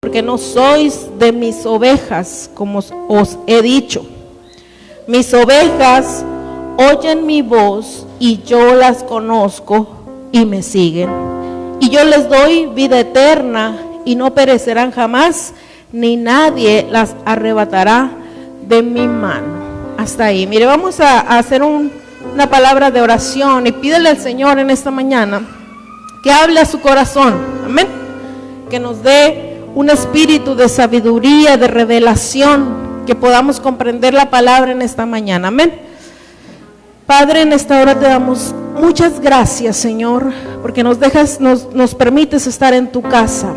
porque no sois de mis ovejas, como os he dicho. Mis ovejas oyen mi voz y yo las conozco y me siguen. Y yo les doy vida eterna y no perecerán jamás, ni nadie las arrebatará de mi mano. Hasta ahí. Mire, vamos a hacer una palabra de oración y pídele al Señor en esta mañana que hable a su corazón. Amén. Que nos dé un espíritu de sabiduría, de revelación, que podamos comprender la palabra en esta mañana. Amén. Padre, en esta hora te damos muchas gracias, Señor, porque nos permites estar en tu casa.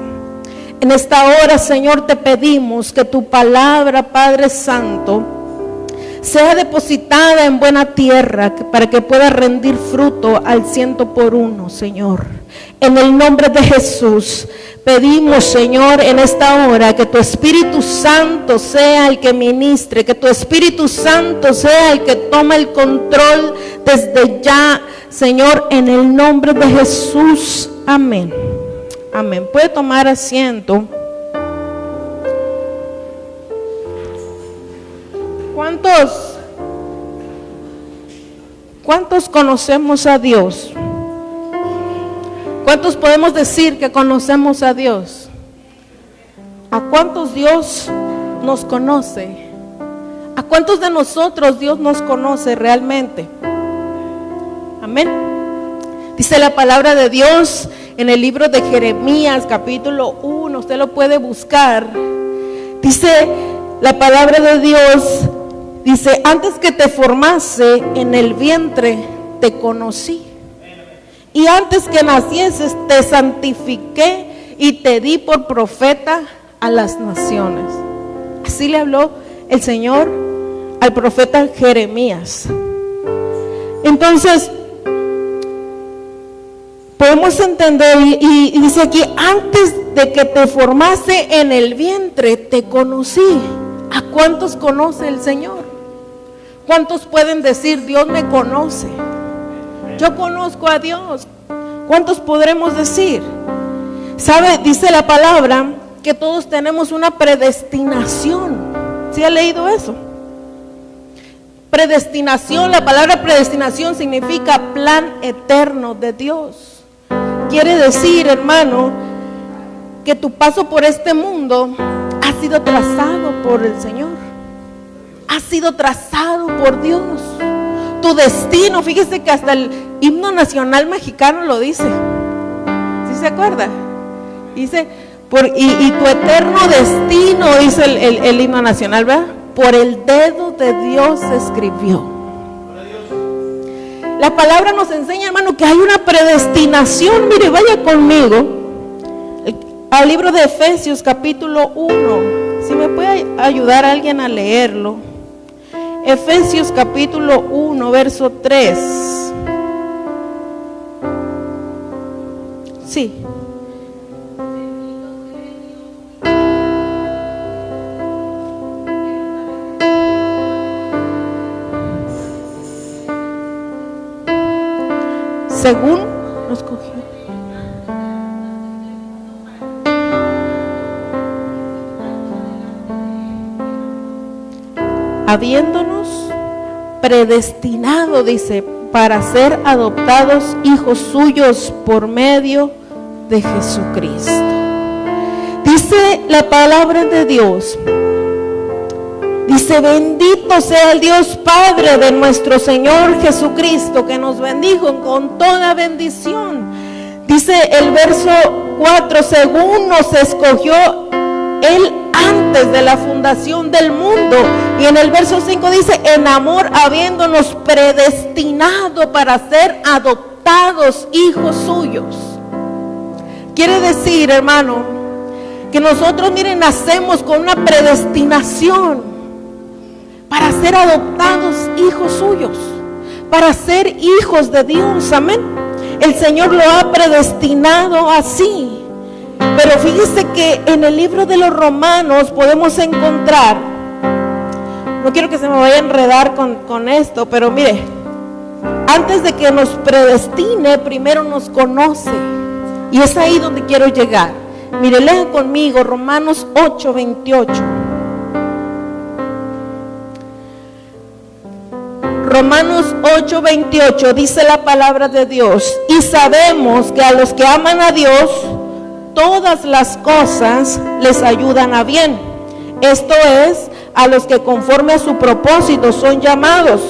En esta hora, Señor, te pedimos que tu palabra, Padre Santo, sea depositada en buena tierra para que pueda rendir fruto al 100%, Señor. En el nombre de Jesús, pedimos, Señor, en esta hora que tu Espíritu Santo sea el que ministre, que tu Espíritu Santo sea el que tome el control desde ya, Señor, en el nombre de Jesús. Amén. Amén. Puede tomar asiento. ¿Cuántos conocemos a Dios? ¿Cuántos podemos decir que conocemos a Dios? ¿A cuántos Dios nos conoce? ¿A cuántos de nosotros Dios nos conoce realmente? Amén. Dice la palabra de Dios en el libro de Jeremías, capítulo 1, usted lo puede buscar. Dice la palabra de Dios, dice: antes que te formase en el vientre te conocí, y antes que nacieses te santifiqué y te di por profeta a las naciones. Así le habló el Señor al profeta Jeremías. Entonces podemos entender y dice aquí: antes de que te formase en el vientre te conocí. ¿A cuántos conoce el Señor? ¿Cuántos pueden decir: Dios me conoce? Yo conozco a Dios. ¿Cuántos podremos decir? ¿Sabe? Dice la palabra que todos tenemos una predestinación. ¿Sí ha leído eso? Predestinación, la palabra predestinación significa plan eterno de Dios. Quiere decir, hermano, que tu paso por este mundo ha sido trazado por el Señor. Ha sido trazado por Dios. Tu destino, fíjese que hasta el himno nacional mexicano lo dice. ¿Sí se acuerda? Dice, y tu eterno destino, dice el himno nacional, ¿verdad? Por el dedo de Dios se escribió. La palabra nos enseña, hermano, que hay una predestinación. Mire, vaya conmigo al libro de Efesios, capítulo 1. Si me puede ayudar alguien a leerlo. Efesios capítulo 1, verso 3. Sí. Según nos cogió. Habiéndonos predestinado, dice, para ser adoptados hijos suyos por medio de Jesucristo. Dice la palabra de Dios, dice: bendito sea el Dios Padre de nuestro Señor Jesucristo, que nos bendijo con toda bendición. Dice el verso 4: según nos escogió Él antes de la fundación del mundo. Y en el verso 5 dice: en amor, habiéndonos predestinado para ser adoptados hijos suyos. Quiere decir, hermano, que nosotros, miren, nacemos con una predestinación para ser adoptados hijos suyos, para ser hijos de Dios. Amén. El Señor lo ha predestinado así. Pero fíjese que en el libro de los Romanos podemos encontrar, no quiero que se me vaya a enredar con esto, pero mire, antes de que nos predestine, primero nos conoce. Y es ahí donde quiero llegar. Mire, lea conmigo Romanos 8:28. Romanos 8:28 dice la palabra de Dios: y sabemos que a los que aman a Dios, todas las cosas les ayudan a bien. Esto es, a los que conforme a su propósito son llamados.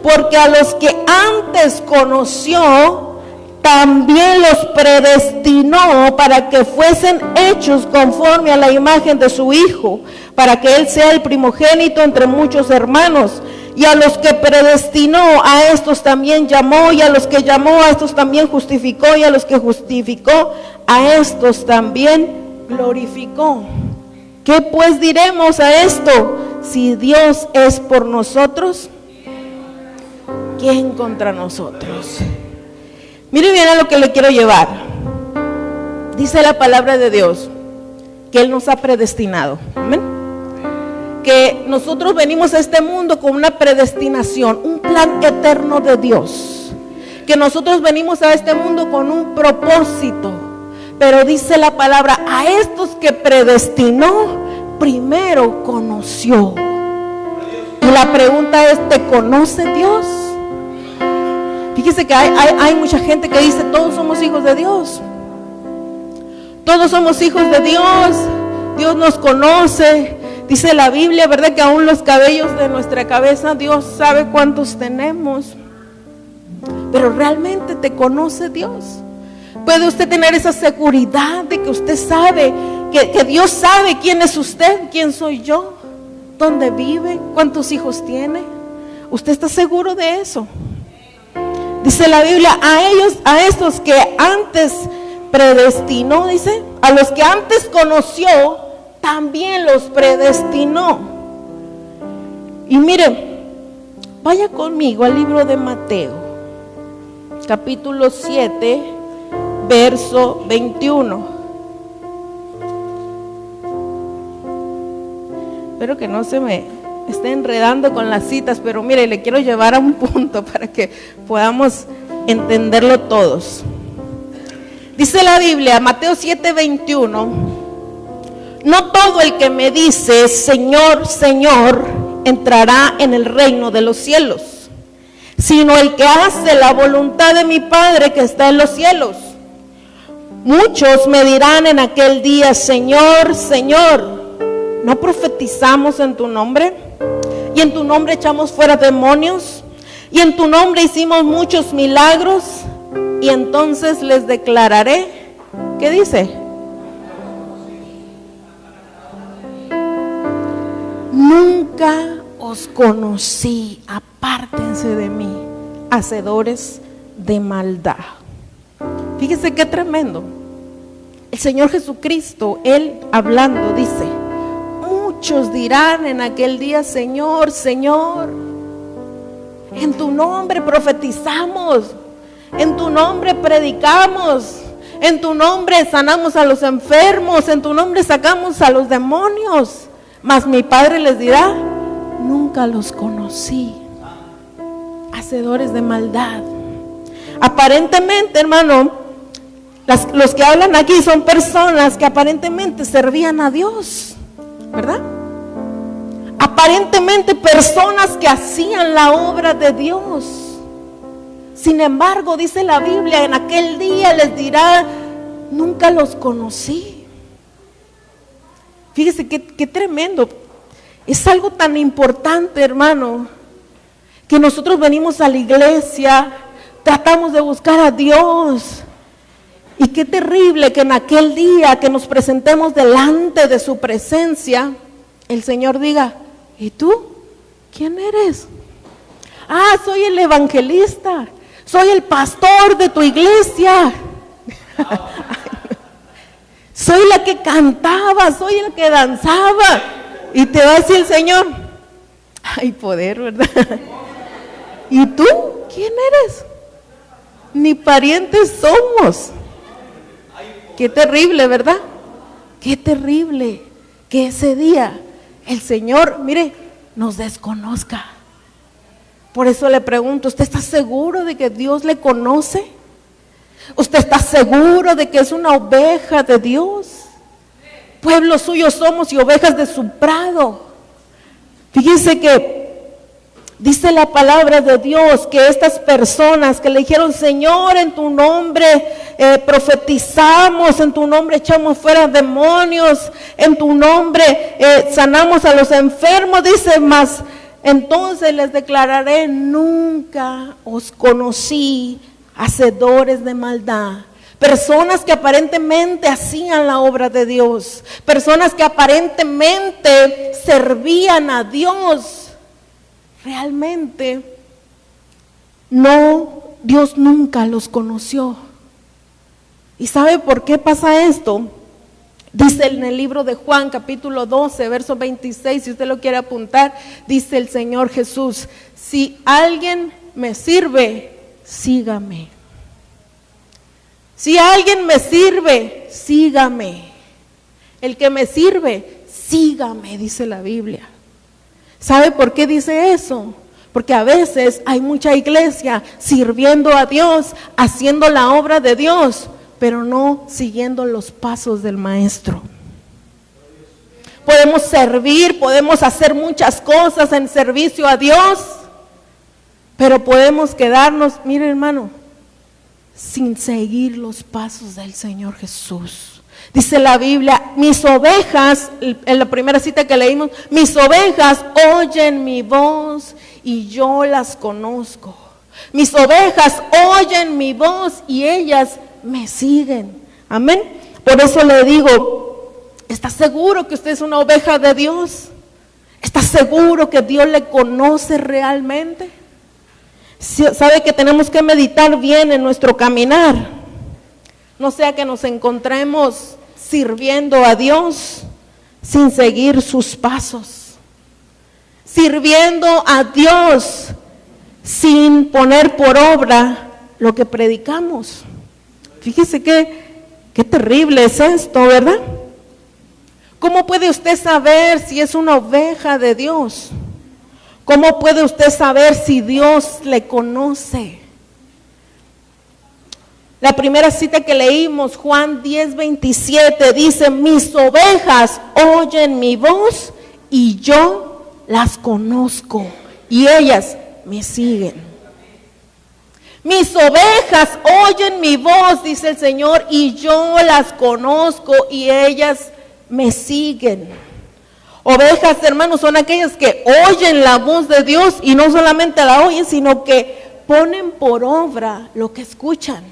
Porque a los que antes conoció, también los predestinó para que fuesen hechos conforme a la imagen de su Hijo, para que Él sea el primogénito entre muchos hermanos. Y a los que predestinó, a estos también llamó, y a los que llamó, a estos también justificó, y a los que justificó, a estos también glorificó. ¿Qué pues diremos a esto? Si Dios es por nosotros, ¿quién contra nosotros? Mire bien a lo que le quiero llevar. Dice la palabra de Dios que Él nos ha predestinado. Amén. Que nosotros venimos a este mundo con una predestinación, un plan eterno de Dios. Que nosotros venimos a este mundo con un propósito. Pero dice la palabra, a estos que predestinó, primero conoció. Y la pregunta es, ¿te conoce Dios? Fíjese que hay mucha gente que dice, todos somos hijos de Dios. Todos somos hijos de Dios. Dios nos conoce. Dice la Biblia, ¿verdad? Que aún los cabellos de nuestra cabeza, Dios sabe cuántos tenemos. Pero realmente te conoce Dios. Puede usted tener esa seguridad de que usted sabe, que Dios sabe quién es usted, quién soy yo, dónde vive, cuántos hijos tiene. ¿Usted está seguro de eso? Dice la Biblia, a estos que antes predestinó, dice, a los que antes conoció, también los predestinó. Y mire, vaya conmigo al libro de Mateo, capítulo 7, verso 21. Espero que no se me esté enredando con las citas, pero mire, le quiero llevar a un punto para que podamos entenderlo todos. Dice la Biblia, Mateo 7, 21. No todo el que me dice, Señor, Señor, entrará en el reino de los cielos, sino el que hace la voluntad de mi Padre que está en los cielos. Muchos me dirán en aquel día, Señor, Señor, ¿no profetizamos en tu nombre? Y en tu nombre echamos fuera demonios, y en tu nombre hicimos muchos milagros. Y entonces les declararé, ¿qué dice? Nunca os conocí, apártense de mí, hacedores de maldad. Fíjese qué tremendo. El Señor Jesucristo, Él hablando, dice, muchos dirán en aquel día, Señor, Señor, en tu nombre profetizamos, en tu nombre predicamos, en tu nombre sanamos a los enfermos, en tu nombre sacamos a los demonios. Mas mi Padre les dirá, nunca los conocí, hacedores de maldad. Aparentemente, hermano, los que hablan aquí son personas que aparentemente servían a Dios, ¿verdad? Aparentemente personas que hacían la obra de Dios. Sin embargo, dice la Biblia, en aquel día les dirá, nunca los conocí. Fíjese qué tremendo. Es algo tan importante, hermano, que nosotros venimos a la iglesia, tratamos de buscar a Dios. Y qué terrible que en aquel día que nos presentemos delante de su presencia, el Señor diga, ¿y tú? ¿Quién eres? Ah, soy el evangelista, soy el pastor de tu iglesia. Soy la que cantaba, soy el que danzaba. Y te va a decir el Señor, hay poder, ¿verdad? ¿Y tú? ¿Quién eres? Ni parientes somos. Qué terrible, ¿verdad? Qué terrible que ese día el Señor, mire, nos desconozca. Por eso le pregunto, ¿usted está seguro de que Dios le conoce? ¿Usted está seguro de que es una oveja de Dios? pueblo suyo somos y ovejas de su prado. Fíjense que dice la palabra de Dios que estas personas que le dijeron, Señor, en tu nombre profetizamos, en tu nombre echamos fuera demonios, en tu nombre sanamos a los enfermos, dice, mas entonces les declararé, nunca os conocí, hacedores de maldad. Personas que aparentemente hacían la obra de Dios, personas que aparentemente servían a Dios, realmente no, Dios nunca los conoció. ¿Y sabe por qué pasa esto? Dice en el libro de Juan, capítulo 12, verso 26, si usted lo quiere apuntar, dice el Señor Jesús, si alguien me sirve, sígame. Si alguien me sirve, sígame. El que me sirve, sígame, dice la Biblia. ¿Sabe por qué dice eso? Porque a veces hay mucha iglesia sirviendo a Dios, haciendo la obra de Dios, pero no siguiendo los pasos del maestro. Podemos servir, podemos hacer muchas cosas en servicio a Dios, pero podemos quedarnos, mire hermano, sin seguir los pasos del Señor Jesús. Dice la Biblia, mis ovejas, en la primera cita que leímos, mis ovejas oyen mi voz y yo las conozco. Mis ovejas oyen mi voz y ellas me siguen. Amén. Por eso le digo, ¿está seguro que usted es una oveja de Dios? ¿Está seguro que Dios le conoce realmente? ¿Sabe que tenemos que meditar bien en nuestro caminar? No sea que nos encontremos sirviendo a Dios sin seguir sus pasos, sirviendo a Dios sin poner por obra lo que predicamos. Fíjese qué terrible es esto, ¿verdad? ¿Cómo puede usted saber si es una oveja de Dios? ¿Cómo puede usted saber si Dios le conoce? La primera cita que leímos, Juan 10:27, dice, mis ovejas oyen mi voz y yo las conozco y ellas me siguen. Mis ovejas oyen mi voz, dice el Señor, y yo las conozco y ellas me siguen. Ovejas, hermanos, son aquellas que oyen la voz de Dios y no solamente la oyen, sino que ponen por obra lo que escuchan.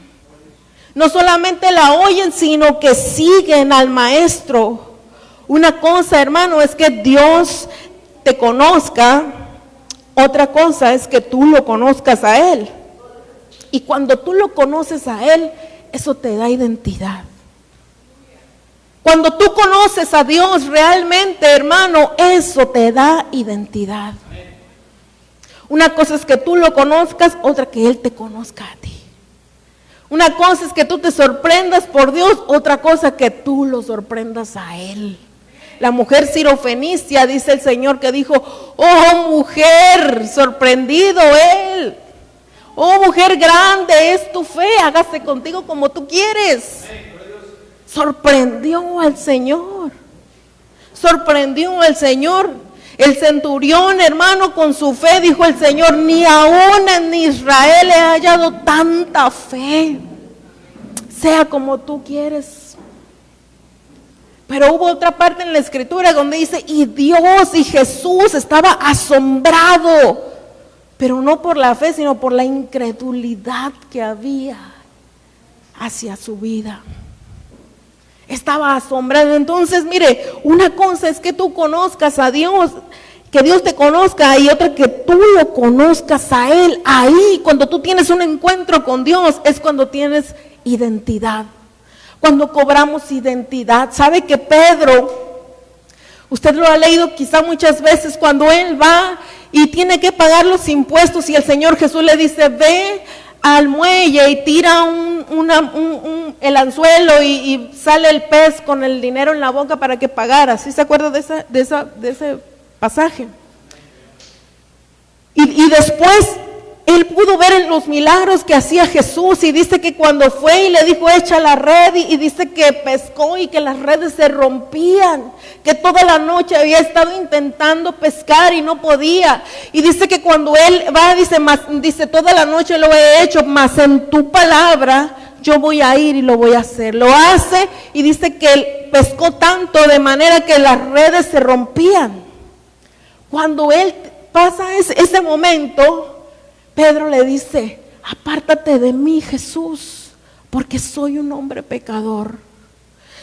No solamente la oyen, sino que siguen al maestro. Una cosa, hermano, es que Dios te conozca. Otra cosa es que tú lo conozcas a Él. Y cuando tú lo conoces a Él, eso te da identidad. Cuando tú conoces a Dios realmente, hermano, eso te da identidad. Una cosa es que tú lo conozcas, otra que Él te conozca a ti. Una cosa es que tú te sorprendas por Dios, otra cosa que tú lo sorprendas a Él. La mujer sirofenicia, dice el Señor, que dijo, oh mujer, sorprendido Él. Oh mujer grande, es tu fe, hágase contigo como tú quieres. Sorprendió al Señor. Sorprendió al Señor. El centurión, hermano, con su fe, dijo el Señor, ni aún en Israel he hallado tanta fe. Sea como tú quieres. Pero hubo otra parte en la escritura donde dice, y Dios y Jesús estaba asombrado, pero no por la fe, sino por la incredulidad que había hacia su vida. Estaba asombrado. Entonces, mire, una cosa es que tú conozcas a Dios, que Dios te conozca, y otra que tú lo conozcas a Él. Ahí, cuando tú tienes un encuentro con Dios, es cuando tienes identidad, cuando cobramos identidad. ¿Sabe que Pedro, usted lo ha leído quizá muchas veces, cuando él va y tiene que pagar los impuestos y el Señor Jesús le dice, ve al muelle y tira el anzuelo y sale el pez con el dinero en la boca para que pagara? ¿Sí se acuerda de ese pasaje? Y después él pudo ver en los milagros que hacía Jesús, y dice que cuando fue y le dijo echa la red, y dice que pescó y que las redes se rompían, que toda la noche había estado intentando pescar y no podía, y dice que cuando él va, dice toda la noche lo he hecho, mas en tu palabra yo voy a ir y lo voy a hacer. Lo hace, y dice que él pescó tanto de manera que las redes se rompían. Cuando él pasa ese momento, Pedro le dice, apártate de mí, Jesús, porque soy un hombre pecador.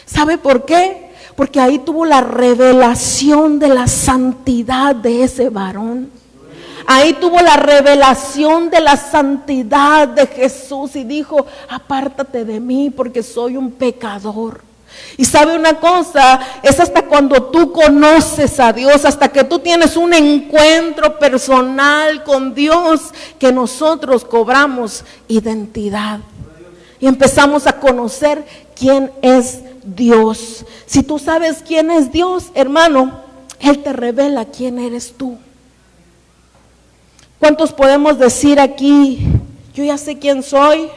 ¿Sabe por qué? Porque ahí tuvo la revelación de la santidad de ese varón. Ahí tuvo la revelación de la santidad de Jesús y dijo, apártate de mí porque soy un pecador. Y sabe una cosa, es hasta cuando tú conoces a Dios, hasta que tú tienes un encuentro personal con Dios, que nosotros cobramos identidad y empezamos a conocer quién es Dios. Si tú sabes quién es Dios, hermano, Él te revela quién eres tú. ¿Cuántos podemos decir aquí, yo ya sé quién soy,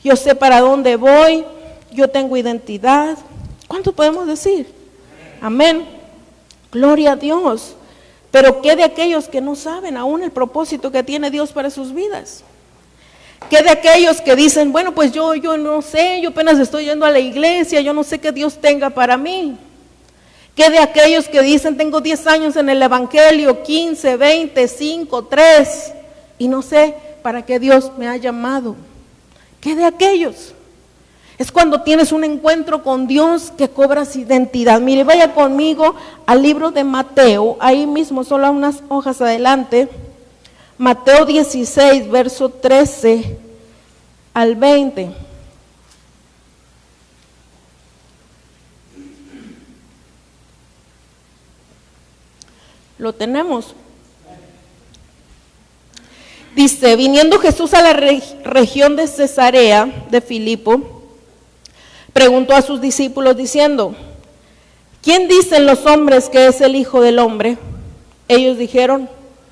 yo sé para dónde voy, yo tengo identidad? ¿Cuántos podemos decir? Amén. Gloria a Dios. Pero ¿qué de aquellos que no saben aún el propósito que tiene Dios para sus vidas? ¿Qué de aquellos que dicen, bueno, pues yo no sé, yo apenas estoy yendo a la iglesia, yo no sé qué Dios tenga para mí? ¿Qué de aquellos que dicen, tengo 10 años en el evangelio, 15, 20, 5, 3, y no sé para qué Dios me ha llamado? ¿Qué de aquellos? Es cuando tienes un encuentro con Dios que cobras identidad. Mire, vaya conmigo al libro de Mateo, ahí mismo, solo unas hojas adelante. Mateo 16, verso 13 al 20. Lo tenemos. Dice, viniendo Jesús a la región de Cesarea de Filipo, preguntó a sus discípulos diciendo, ¿quién dicen los hombres que es el Hijo del Hombre? Ellos dijeron,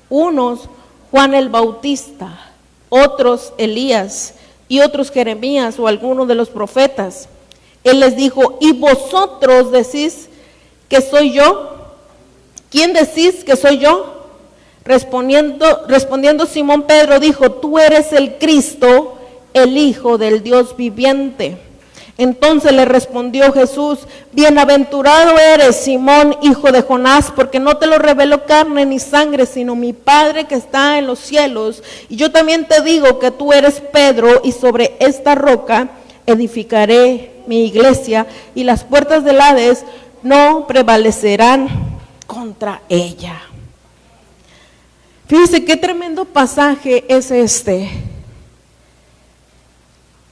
unos Juan el Bautista, otros Elías, y otros Jeremías o alguno de los profetas. Él les dijo, ¿y vosotros decís que soy yo? ¿Quién decís que soy yo? Respondiendo Simón Pedro dijo, tú eres el Cristo, el Hijo del Dios viviente. Entonces le respondió Jesús, bienaventurado eres, Simón, hijo de Jonás, porque no te lo reveló carne ni sangre, sino mi Padre que está en los cielos. Y yo también te digo que tú eres Pedro, y sobre esta roca edificaré mi iglesia, y las puertas del Hades no prevalecerán contra ella. Fíjense qué tremendo pasaje es este.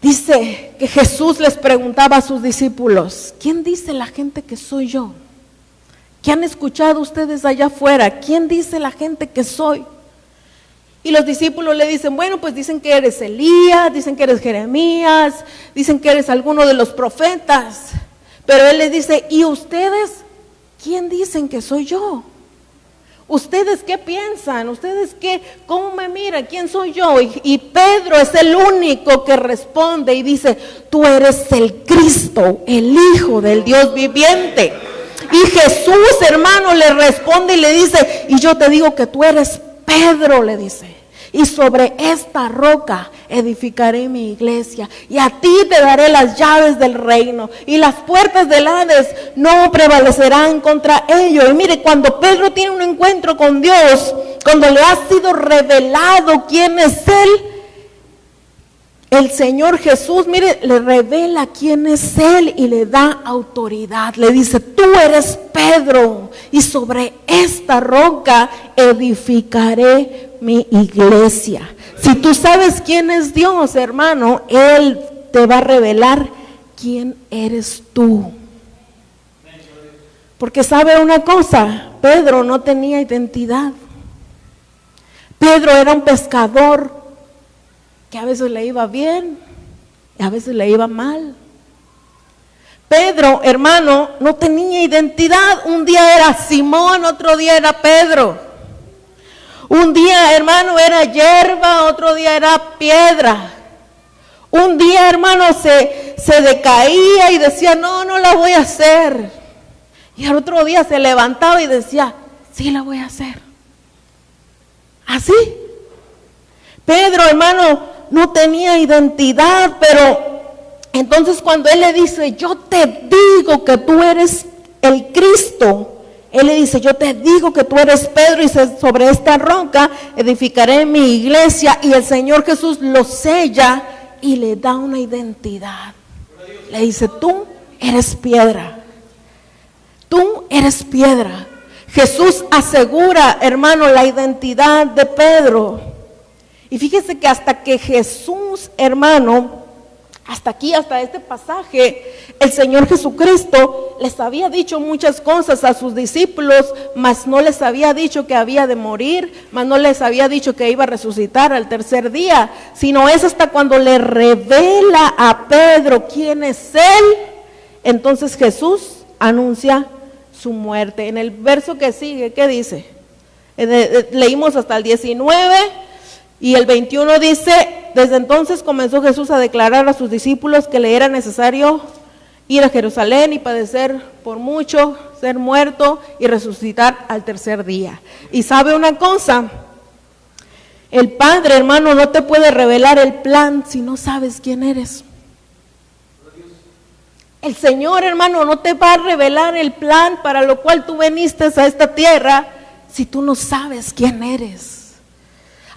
Dice que Jesús les preguntaba a sus discípulos, ¿quién dice la gente que soy yo? ¿Qué han escuchado ustedes allá afuera? ¿Quién dice la gente que soy? Y los discípulos le dicen, bueno, pues dicen que eres Elías, dicen que eres Jeremías, dicen que eres alguno de los profetas. Pero él les dice, ¿y ustedes quién dicen que soy yo? ¿Ustedes qué piensan? ¿Ustedes qué? ¿Cómo me miran? ¿Quién soy yo? Y Pedro es el único que responde y dice, tú eres el Cristo, el Hijo del Dios viviente. Y Jesús, hermano, le responde y le dice, y yo te digo que tú eres Pedro, le dice. Y sobre esta roca edificaré mi iglesia, y a ti te daré las llaves del reino, y las puertas del Hades no prevalecerán contra ello. Y mire, cuando Pedro tiene un encuentro con Dios, cuando le ha sido revelado quién es Él, el Señor Jesús, mire, le revela quién es Él y le da autoridad. Le dice, tú eres Pedro, y sobre esta roca edificaré mi iglesia. Si tú sabes quién es Dios, hermano, Él te va a revelar quién eres tú. Porque sabe una cosa, Pedro no tenía identidad. Pedro era un pescador que a veces le iba bien y a veces le iba mal. Pedro, hermano, no tenía identidad. Un día era Simón, otro día era Pedro. Un día, hermano, era hierba, otro día era piedra. Un día, hermano, se decaía y decía, no la voy a hacer. Y al otro día se levantaba y decía, sí la voy a hacer. Así. Pedro, hermano, no tenía identidad, pero entonces cuando él le dice, yo te digo que tú eres el Cristo, él le dice, yo te digo que tú eres Pedro y sobre esta roca edificaré mi iglesia, y el Señor Jesús lo sella y le da una identidad. Le dice, tú eres piedra. Tú eres piedra. Jesús asegura, hermano, la identidad de Pedro. Y fíjese que hasta que Jesús, hermano, hasta aquí, hasta este pasaje, el Señor Jesucristo les había dicho muchas cosas a sus discípulos, mas no les había dicho que había de morir, mas no les había dicho que iba a resucitar al tercer día, sino es hasta cuando le revela a Pedro quién es él, entonces Jesús anuncia su muerte. En el verso que sigue, ¿qué dice? Leímos hasta el 19 y el 21 dice, desde entonces comenzó Jesús a declarar a sus discípulos que le era necesario ir a Jerusalén y padecer por mucho, ser muerto y resucitar al tercer día. Y sabe una cosa, el Padre, hermano, no te puede revelar el plan si no sabes quién eres. El Señor, hermano, no te va a revelar el plan para lo cual tú viniste a esta tierra si tú no sabes quién eres.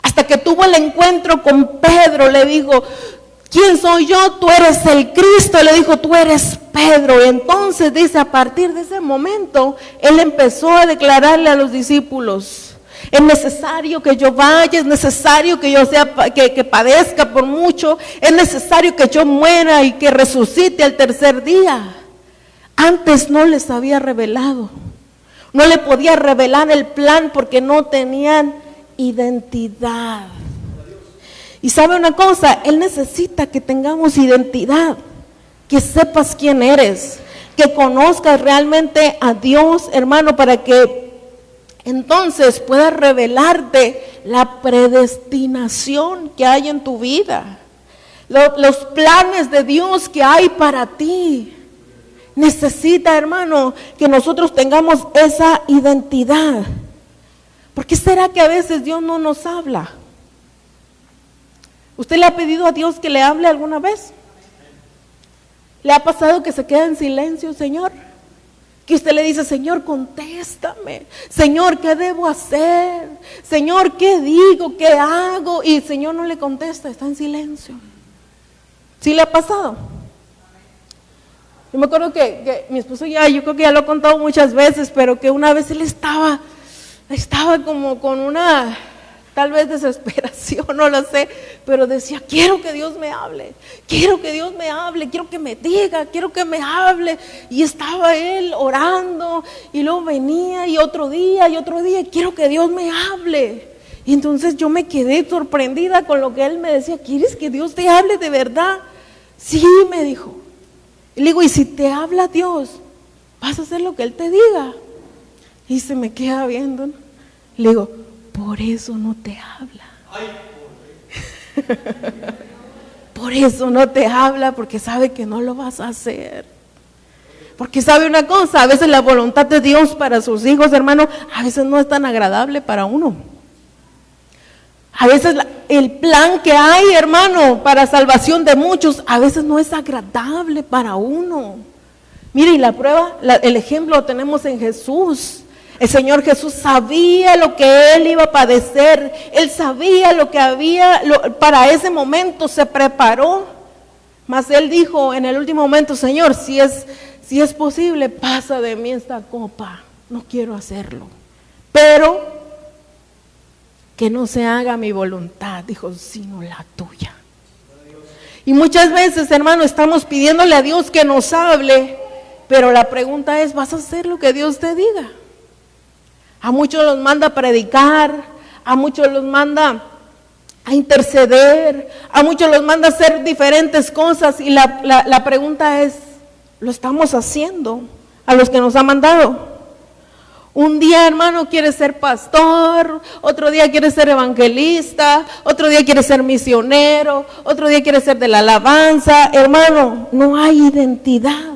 Hasta que tuvo el encuentro con Pedro, le dijo, ¿quién soy yo? Tú eres el Cristo. Le dijo, tú eres Pedro. Y entonces dice, a partir de ese momento, él empezó a declararle a los discípulos, es necesario que yo vaya, es necesario que yo sea, que padezca por mucho, es necesario que yo muera y que resucite al tercer día. Antes no les había revelado, no le podía revelar el plan porque no tenían identidad. Y sabe una cosa, Él necesita que tengamos identidad, que sepas quién eres, que conozcas realmente a Dios, hermano, para que entonces puedas revelarte la predestinación que hay en tu vida, los planes de Dios que hay para ti. Necesita, hermano, que nosotros tengamos esa identidad. ¿Por qué será que a veces Dios no nos habla? ¿Usted le ha pedido a Dios que le hable alguna vez? ¿Le ha pasado que se queda en silencio, Señor? Que usted le dice, Señor, contéstame. Señor, ¿qué debo hacer? Señor, ¿qué digo? ¿Qué hago? Y el Señor no le contesta, está en silencio. ¿Sí le ha pasado? Yo me acuerdo que mi esposo yo creo que ya lo he contado muchas veces, pero que una vez él estaba como con una, tal vez desesperación, no lo sé, pero decía, quiero que Dios me hable, quiero que Dios me hable, quiero que me diga, quiero que me hable. Y estaba él orando, y luego venía, y otro día, quiero que Dios me hable. Y entonces yo me quedé sorprendida con lo que él me decía, ¿quieres que Dios te hable de verdad? Sí, me dijo. Y le digo, ¿y si te habla Dios, vas a hacer lo que Él te diga? Y se me queda viendo, ¿no? Le digo, por eso no te habla. Por eso no te habla, porque sabe que no lo vas a hacer. Porque sabe una cosa, a veces la voluntad de Dios para sus hijos, hermano, a veces no es tan agradable para uno. A veces el plan que hay, hermano, para salvación de muchos, a veces no es agradable para uno. Mire, y la prueba, el ejemplo lo tenemos en Jesús. El Señor Jesús sabía lo que Él iba a padecer. Él sabía lo que había, para ese momento se preparó. Mas Él dijo en el último momento, Señor, si es posible, pasa de mí esta copa. No quiero hacerlo. Pero que no se haga mi voluntad, dijo, sino la tuya. Y muchas veces, hermano, estamos pidiéndole a Dios que nos hable, pero la pregunta es, ¿vas a hacer lo que Dios te diga? A muchos los manda a predicar, a muchos los manda a interceder, a muchos los manda a hacer diferentes cosas, y la pregunta es, ¿lo estamos haciendo a los que nos ha mandado? Un día, hermano, quiere ser pastor, otro día quiere ser evangelista, otro día quiere ser misionero, otro día quiere ser de la alabanza. Hermano, no hay identidad.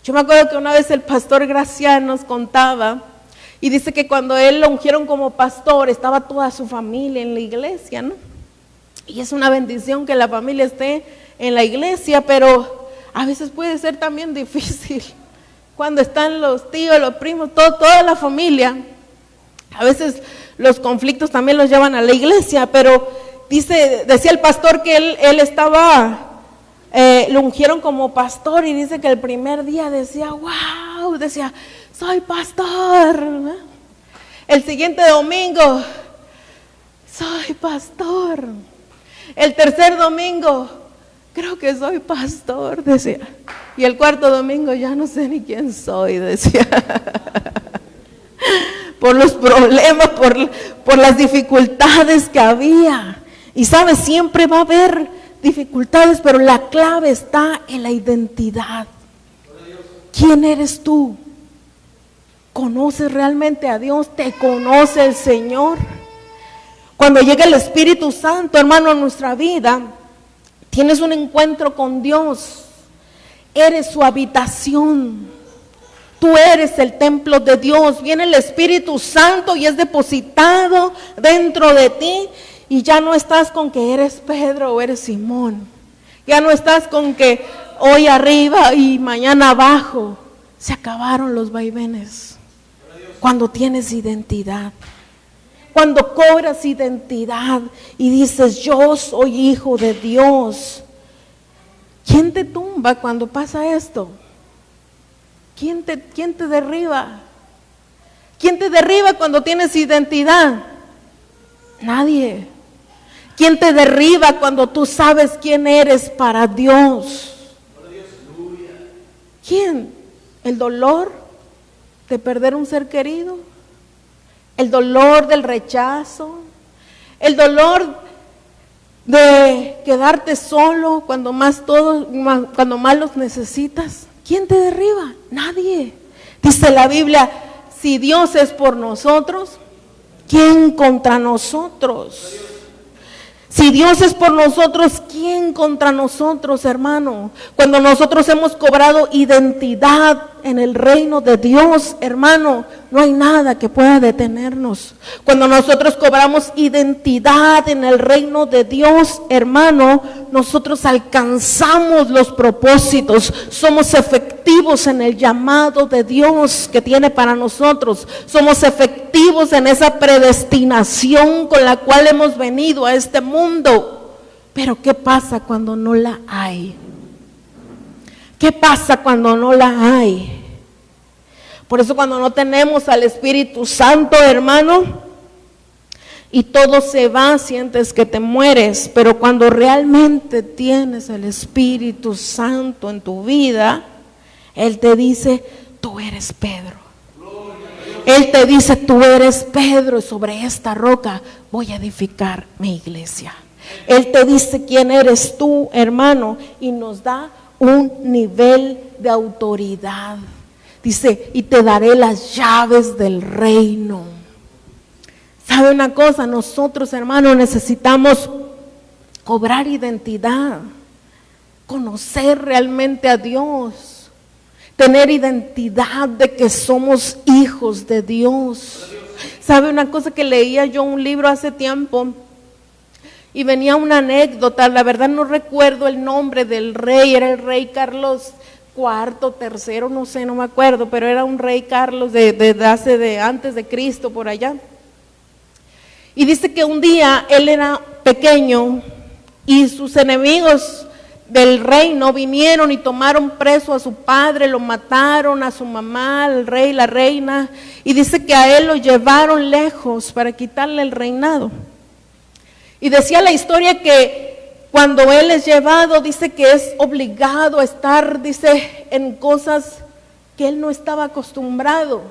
Yo me acuerdo que una vez el pastor Gracián nos contaba y dice que cuando él lo ungieron como pastor, estaba toda su familia en la iglesia, ¿no? Y es una bendición que la familia esté en la iglesia, pero a veces puede ser también difícil. Cuando están los tíos, los primos, toda la familia, a veces los conflictos también los llevan a la iglesia, pero decía el pastor que él estaba, lo ungieron como pastor y dice que el primer día decía, wow, decía, soy pastor. El siguiente domingo, soy pastor. El tercer domingo, creo que soy pastor, decía. Y el cuarto domingo, ya no sé ni quién soy, decía. Por los problemas, por las dificultades que había. Y sabes, siempre va a haber dificultades, pero la clave está en la identidad. ¿Quién eres tú? ¿Conoces realmente a Dios? ¿Te conoce el Señor? Cuando llega el Espíritu Santo, hermano, a nuestra vida, tienes un encuentro con Dios. Eres su habitación. Tú eres el templo de Dios. Viene el Espíritu Santo y es depositado dentro de ti. Y ya no estás con que eres Pedro o eres Simón. Ya no estás con que hoy arriba y mañana abajo. Se acabaron los vaivenes. Cuando tienes identidad. Cuando cobras identidad y dices, yo soy hijo de Dios. ¿Quién te tumba cuando pasa esto? ¿Quién te derriba? ¿Quién te derriba cuando tienes identidad? Nadie. ¿Quién te derriba cuando tú sabes quién eres para Dios? ¿Quién? ¿El dolor de perder un ser querido? ¿El dolor del rechazo? ¿El dolor de quedarte solo cuando más los necesitas? ¿Quién te derriba? Nadie. Dice la Biblia, si Dios es por nosotros, ¿quién contra nosotros? Si Dios es por nosotros, ¿quién contra nosotros, hermano? Cuando nosotros hemos cobrado identidad en el reino de Dios, hermano, no hay nada que pueda detenernos. Cuando nosotros cobramos identidad en el reino de Dios, hermano, nosotros alcanzamos los propósitos, somos efectivos en el llamado de Dios que tiene para nosotros, somos efectivos en esa predestinación con la cual hemos venido a este mundo. Pero ¿qué pasa cuando no la hay? ¿Qué pasa cuando no la hay? Por eso cuando no tenemos al Espíritu Santo, hermano, y todo se va, sientes que te mueres. Pero cuando realmente tienes el Espíritu Santo en tu vida, Él te dice, tú eres Pedro. Él te dice, tú eres Pedro, y sobre esta roca voy a edificar mi iglesia. Él te dice quién eres tú, hermano, y nos da un nivel de autoridad. Dice, y te daré las llaves del reino. ¿Sabe una cosa? Nosotros, hermanos, necesitamos cobrar identidad, conocer realmente a Dios, tener identidad de que somos hijos de Dios. ¿Sabe una cosa? Que leía yo un libro hace tiempo y venía una anécdota, la verdad no recuerdo el nombre del rey, era el rey Carlos IV, tercero, no sé, no me acuerdo, pero era un rey Carlos antes de Cristo, por allá. Y dice que un día él era pequeño y sus enemigos del reino vinieron y tomaron preso a su padre, lo mataron, a su mamá, al rey, la reina, y dice que a él lo llevaron lejos para quitarle el reinado. Y decía la historia que cuando él es llevado, dice que es obligado a estar, dice, en cosas que él no estaba acostumbrado.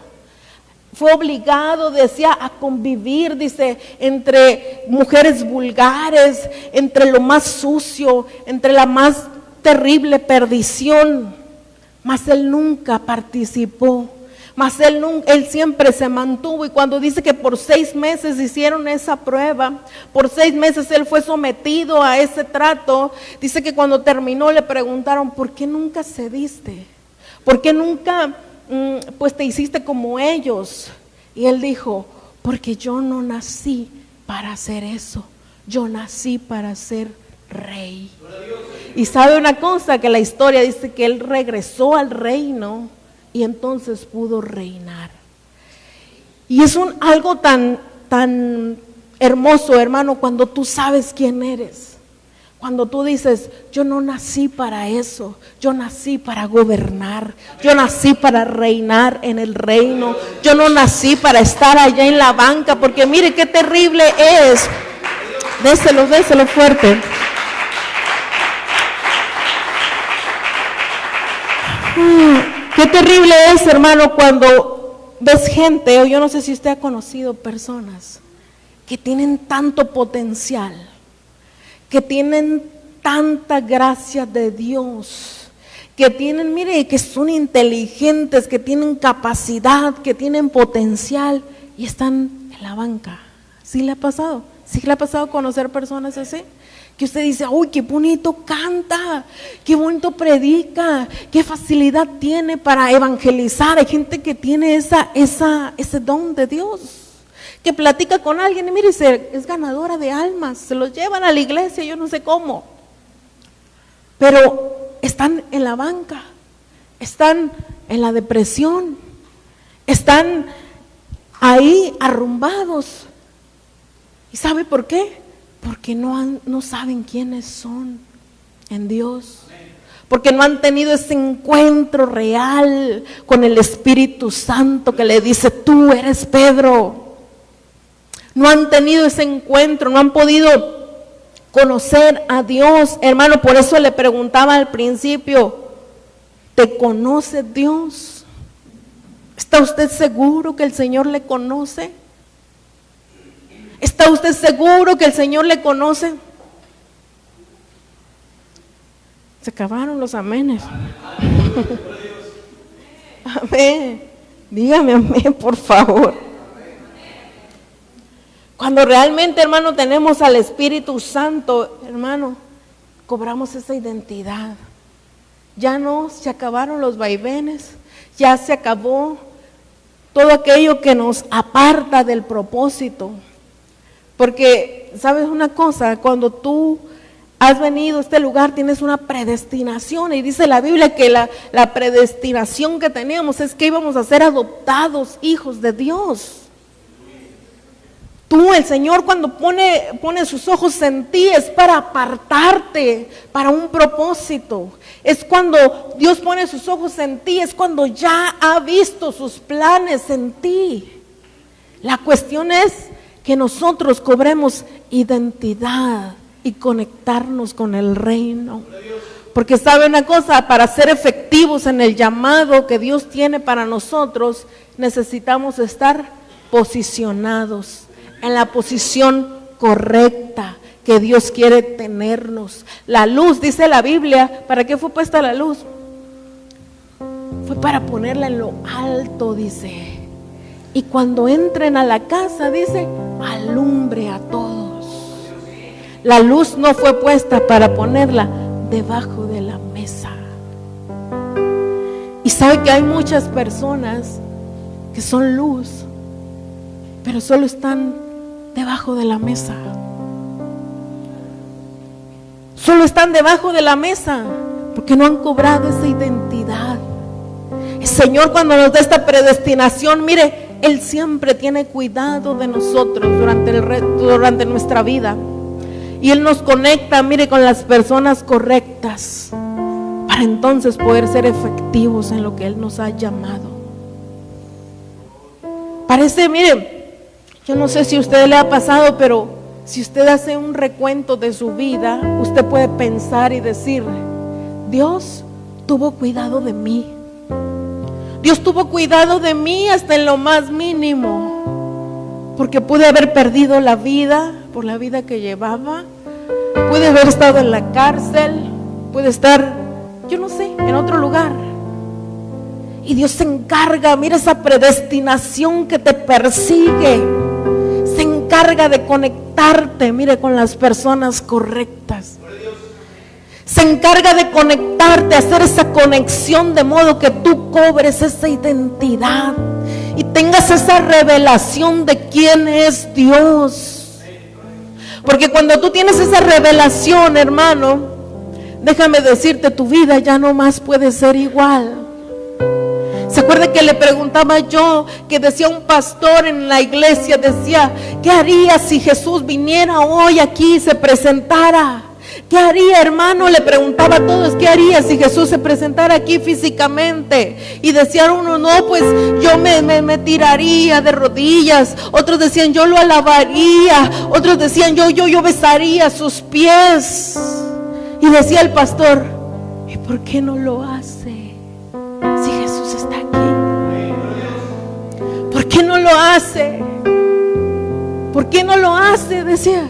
Fue obligado, decía, a convivir, dice, entre mujeres vulgares, entre lo más sucio, entre la más terrible perdición. Mas él nunca participó, Mas él siempre se mantuvo, y cuando dice que por 6 meses hicieron esa prueba, por 6 meses él fue sometido a ese trato, dice que cuando terminó le preguntaron, ¿por qué nunca cediste? ¿Por qué nunca pues te hiciste como ellos? Y él dijo, porque yo no nací para hacer eso, yo nací para ser rey. Y sabe una cosa, que la historia dice que él regresó al reino y entonces pudo reinar. Y es algo tan hermoso, hermano, cuando tú sabes quién eres. Cuando tú dices, yo no nací para eso, yo nací para gobernar, yo nací para reinar en el reino, yo no nací para estar allá en la banca, porque mire qué terrible es. Déselo fuerte. Qué terrible es, hermano, cuando ves gente, o yo no sé si usted ha conocido personas que tienen tanto potencial, que tienen tanta gracia de Dios, que tienen, mire, que son inteligentes, que tienen capacidad, que tienen potencial y están en la banca. ¿Sí le ha pasado? ¿Sí le ha pasado conocer personas así? Que usted dice, uy, qué bonito canta, qué bonito predica, qué facilidad tiene para evangelizar. Hay gente que tiene ese don de Dios, que platica con alguien y mire, es ganadora de almas, se los llevan a la iglesia, yo no sé cómo, pero están en la banca, están en la depresión, están ahí arrumbados. ¿Y sabe por qué? Porque no saben quiénes son en Dios, porque no han tenido ese encuentro real con el Espíritu Santo que le dice, tú eres Pedro. No han tenido ese encuentro, no han podido conocer a Dios, hermano. Por eso le preguntaba al principio, ¿te conoce Dios? ¿Está usted seguro que el Señor le conoce? ¿Está usted seguro que el Señor le conoce? Se acabaron los amenes. Amén. Dígame amén, por favor. Cuando realmente, hermano, tenemos al Espíritu Santo, hermano, cobramos esa identidad. Ya no, se acabaron los vaivenes, ya se acabó todo aquello que nos aparta del propósito. Porque, ¿sabes una cosa? Cuando tú has venido a este lugar, tienes una predestinación, y dice la Biblia que la predestinación que teníamos es que íbamos a ser adoptados hijos de Dios. Tú, el Señor, cuando pone sus ojos en ti, es para apartarte, para un propósito. Es cuando Dios pone sus ojos en ti, es cuando ya ha visto sus planes en ti. La cuestión es que nosotros cobremos identidad y conectarnos con el reino. Porque sabe una cosa, para ser efectivos en el llamado que Dios tiene para nosotros, necesitamos estar posicionados en la posición correcta que Dios quiere tenernos. La luz, dice la Biblia, ¿para qué fue puesta la luz? Fue para ponerla en lo alto, dice. Y cuando entren a la casa, dice, alumbre a todos. La luz no fue puesta para ponerla debajo de la mesa. Y sabe que hay muchas personas que son luz, pero solo están debajo de la mesa. Solo están debajo de la mesa porque no han cobrado esa identidad. El Señor, cuando nos da esta predestinación, mire, Él siempre tiene cuidado de nosotros durante nuestra vida. Y Él nos conecta, mire, con las personas correctas para entonces poder ser efectivos en lo que Él nos ha llamado. Parece, mire, yo no sé si a usted le ha pasado, pero si usted hace un recuento de su vida, usted puede pensar y decir, Dios tuvo cuidado de mí. Dios tuvo cuidado de mí hasta en lo más mínimo, porque pude haber perdido la vida por la vida que llevaba, pude haber estado en la cárcel, pude estar, yo no sé, en otro lugar. Y Dios se encarga, mira esa predestinación que te persigue. Se encarga de conectarte, mire, con las personas correctas. Se encarga de conectarte, hacer esa conexión de modo que tú cobres esa identidad y tengas esa revelación de quién es Dios. Porque cuando tú tienes esa revelación, hermano, déjame decirte, tu vida ya no más puede ser igual. ¿Se acuerda que le preguntaba yo, que decía un pastor en la iglesia, decía, ¿qué haría si Jesús viniera hoy aquí y se presentara? ¿Qué haría, hermano? Le preguntaba a todos, ¿qué haría si Jesús se presentara aquí físicamente? Y decía uno, no, pues yo me tiraría de rodillas. Otros decían, yo lo alabaría. Otros decían, yo besaría sus pies. Y decía el pastor, ¿y por qué no lo hace? Si Jesús está aquí, ¿por qué no lo hace? ¿Por qué no lo hace? Decía,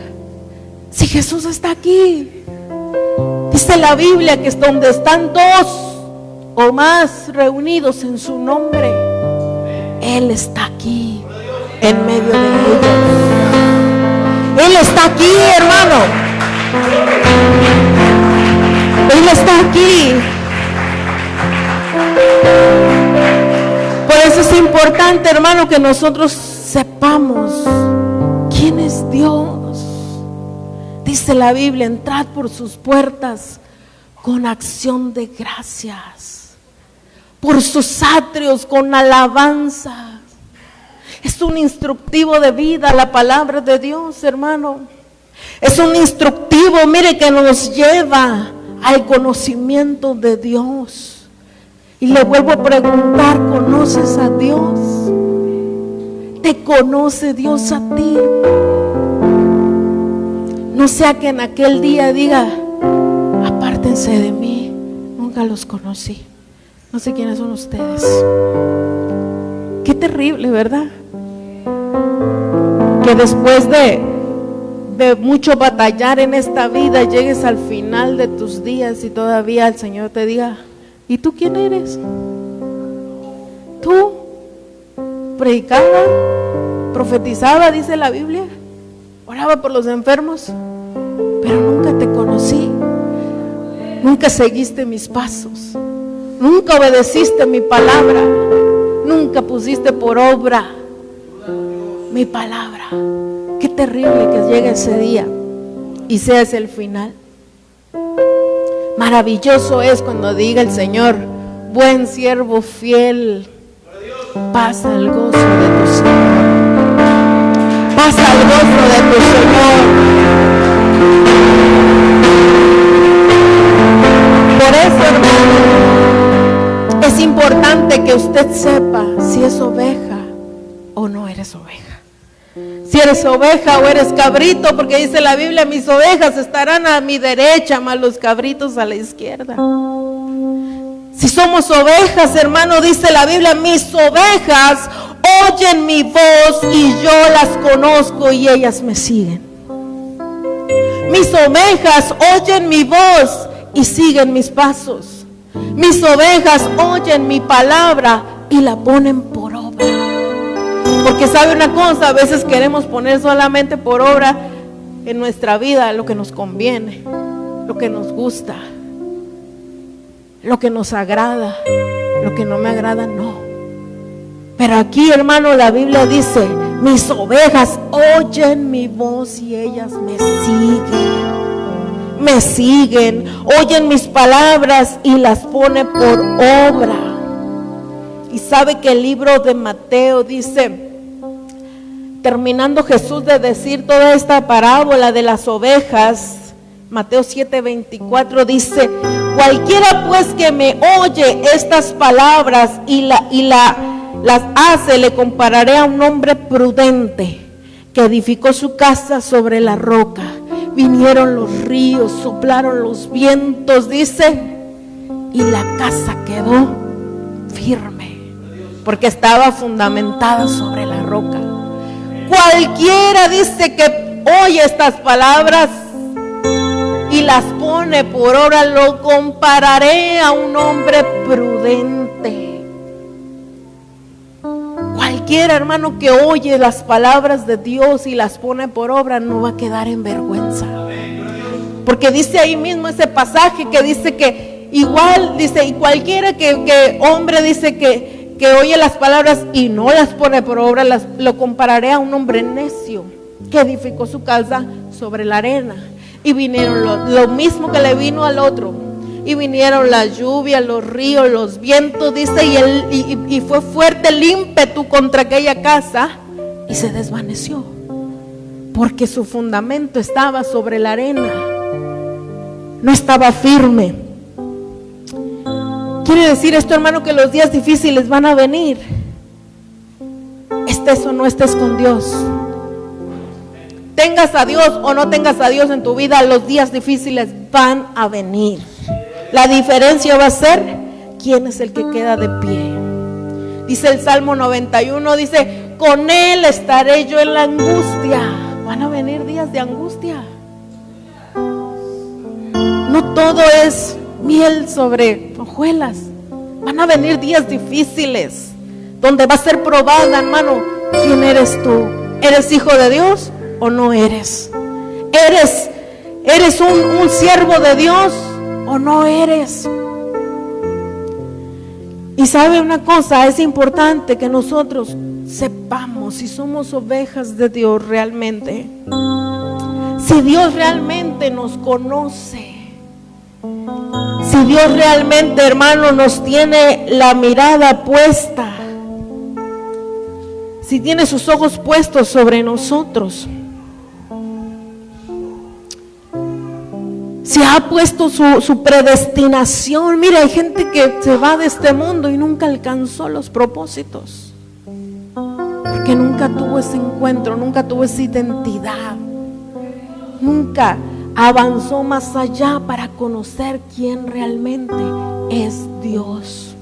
si Jesús está aquí. Dice la Biblia que es donde están dos o más reunidos en su nombre, Él está aquí, en medio de ellos. Él está aquí, hermano. Él está aquí. Por eso es importante, hermano, que nosotros sepamos quién es Dios. Dice la Biblia, entrad por sus puertas con acción de gracias, por sus atrios con alabanza. Es un instructivo de vida la palabra de Dios, hermano. Es un instructivo, mire, que nos lleva al conocimiento de Dios. Y le vuelvo a preguntar, ¿conoces a Dios? ¿Te conoce Dios a ti? No sea que en aquel día diga, apártense de mí, nunca los conocí. No sé quiénes son ustedes. Qué terrible, ¿verdad? Que después de mucho batallar en esta vida, llegues al final de tus días y todavía el Señor te diga, ¿y tú quién eres? ¿Tú? ¿Predicaba? ¿Profetizaba? Dice la Biblia. ¿Oraba por los enfermos? Pero nunca te conocí. Nunca seguiste mis pasos. Nunca obedeciste mi palabra. Nunca pusiste por obra mi palabra. Qué terrible que llegue ese día y sea ese el final. Maravilloso es cuando diga el Señor, buen siervo fiel, pasa el gozo de tu Señor. Pasa el gozo de tu Señor. Por eso, hermano, es importante que usted sepa si es oveja o no eres oveja. Si eres oveja o eres cabrito, porque dice la Biblia, mis ovejas estarán a mi derecha, mas los cabritos a la izquierda. Si somos ovejas, hermano, dice la Biblia, mis ovejas oyen mi voz y yo las conozco y ellas me siguen. Mis ovejas oyen mi voz y siguen mis pasos. Mis ovejas oyen mi palabra y la ponen por obra. Porque sabe una cosa, a veces queremos poner solamente por obra en nuestra vida lo que nos conviene, lo que nos gusta, lo que nos agrada. Lo que no me agrada, no. Pero aquí, hermano, la Biblia dice, mis ovejas oyen mi voz y ellas me siguen, oyen mis palabras y las pone por obra. Y sabe que el libro de Mateo dice, terminando Jesús de decir toda esta parábola de las ovejas, Mateo 7:24 dice, cualquiera pues que me oye estas palabras y las hace, le compararé a un hombre prudente que edificó su casa sobre la roca. Vinieron los ríos, soplaron los vientos, dice, y la casa quedó firme, porque estaba fundamentada sobre la roca. Cualquiera, dice, que oye estas palabras y las pone por obra, lo compararé a un hombre prudente. cualquiera, hermano, que oye las palabras de Dios y las pone por obra, no va a quedar en vergüenza. Porque dice ahí mismo ese pasaje que dice que igual, dice, y cualquiera que hombre dice que oye las palabras y no las pone por obra, lo compararé a un hombre necio que edificó su casa sobre la arena. Y vinieron lo mismo que le vino al otro. Y vinieron la lluvia, los ríos, los vientos, dice, y fue fuerte el ímpetu contra aquella casa y se desvaneció. Porque su fundamento estaba sobre la arena. No estaba firme. Quiere decir esto, hermano, que los días difíciles van a venir. Estés o no estés con Dios. Tengas a Dios o no tengas a Dios en tu vida, los días difíciles van a venir. La diferencia va a ser quién es el que queda de pie. Dice el Salmo 91, dice, con Él estaré yo en la angustia. Van a venir días de angustia. No todo es miel sobre hojuelas. Van a venir días difíciles donde va a ser probada, hermano, quién eres tú. ¿Eres hijo de Dios o no eres? ¿Eres un siervo de Dios o no eres? Y sabe una cosa, es importante que nosotros sepamos si somos ovejas de Dios realmente. Si Dios realmente nos conoce. Si Dios realmente, hermano, nos tiene la mirada puesta. Si tiene sus ojos puestos sobre nosotros. Si ha puesto su predestinación. Mira, hay gente que se va de este mundo y nunca alcanzó los propósitos. Porque nunca tuvo ese encuentro, nunca tuvo esa identidad. Nunca avanzó más allá para conocer quién realmente es Dios.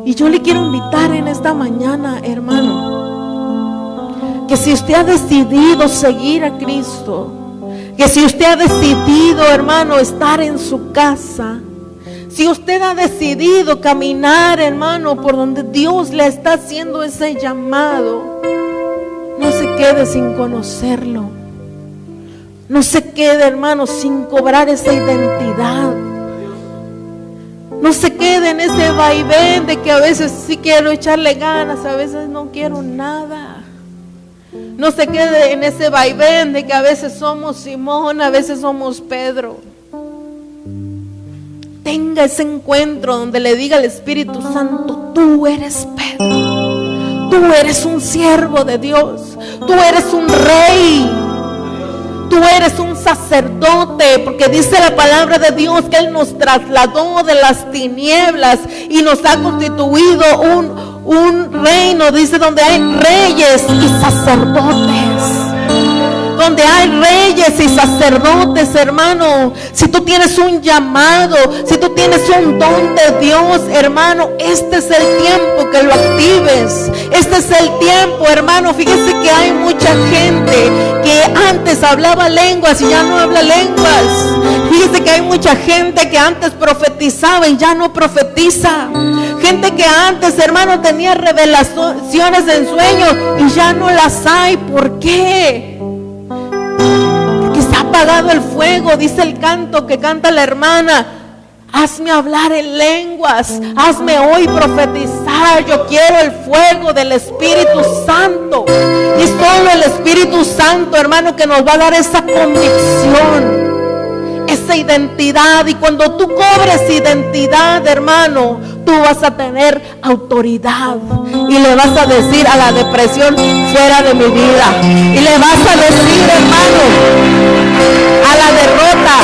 Y yo le quiero invitar en esta mañana, hermano, que si usted ha decidido seguir a Cristo, que si usted ha decidido, hermano, estar en su casa, si usted ha decidido caminar, hermano, por donde Dios le está haciendo ese llamado, no se quede sin conocerlo. No se quede, hermano, sin cobrar esa identidad. No se quede en ese vaivén de que a veces sí quiero echarle ganas, a veces no quiero nada. No se quede en ese vaivén de que a veces somos Simón, a veces somos Pedro. Tenga ese encuentro donde le diga al Espíritu Santo, tú eres Pedro. Tú eres un siervo de Dios. Tú eres un rey. Tú eres un sacerdote, porque dice la palabra de Dios que Él nos trasladó de las tinieblas y nos ha constituido un reino, dice, donde hay reyes y sacerdotes. Donde hay reyes y sacerdotes, hermano. Si tú tienes un llamado, si tú tienes un don de Dios, hermano, este es el tiempo que lo actives. Este es el tiempo, hermano. Fíjese que hay mucha gente que antes hablaba lenguas y ya no habla lenguas. Fíjese que hay mucha gente que antes profetizaba y ya no profetiza. Gente que antes, hermano, tenía revelaciones en sueños y ya no las hay. ¿Por qué? Porque se ha apagado el fuego. Dice el canto que canta la hermana: hazme hablar en lenguas, hazme hoy profetizar. Yo quiero el fuego del Espíritu Santo. Y es solo el Espíritu Santo, hermano, que nos va a dar esa convicción, esa identidad. Y cuando tú cobres identidad, hermano, tú vas a tener autoridad. Y le vas a decir a la depresión: fuera de mi vida. Y le vas a decir, hermano, a la derrota: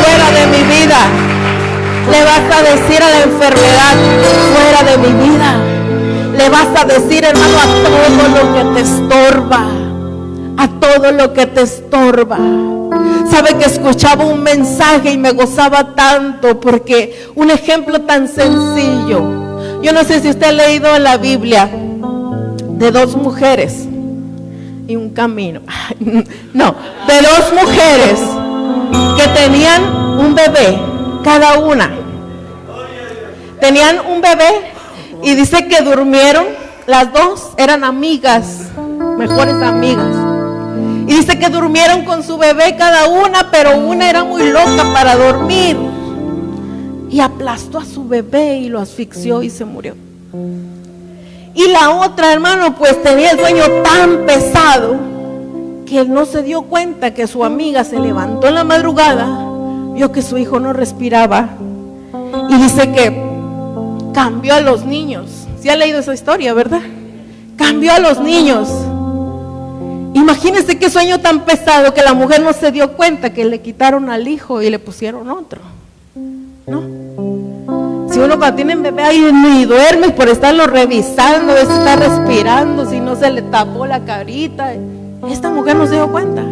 fuera de mi vida. Le vas a decir a la enfermedad: fuera de mi vida. Le vas a decir, hermano, a todo lo que te estorba. A todo lo que te estorba. Sabe que escuchaba un mensaje y me gozaba tanto, porque un ejemplo tan sencillo. Yo no sé si usted ha leído en la Biblia de dos mujeres y un camino. No, de dos mujeres que tenían un bebé, cada una. Tenían un bebé y dice que durmieron las dos eran amigas, mejores amigas. Y dice que durmieron con su bebé cada una, pero una era muy loca para dormir. Y aplastó a su bebé y lo asfixió y se murió. Y la otra, hermano, pues tenía el sueño tan pesado que él no se dio cuenta que su amiga se levantó en la madrugada, vio que su hijo no respiraba y dice que cambió a los niños. ¿Sí ha leído esa historia, verdad? Cambió a los niños. Imagínense qué sueño tan pesado que la mujer no se dio cuenta que le quitaron al hijo y le pusieron otro, ¿no? Si uno cuando tiene bebé ahí ni duerme por estarlo revisando, a ver si está respirando, si no se le tapó la carita. Esta mujer no se dio cuenta.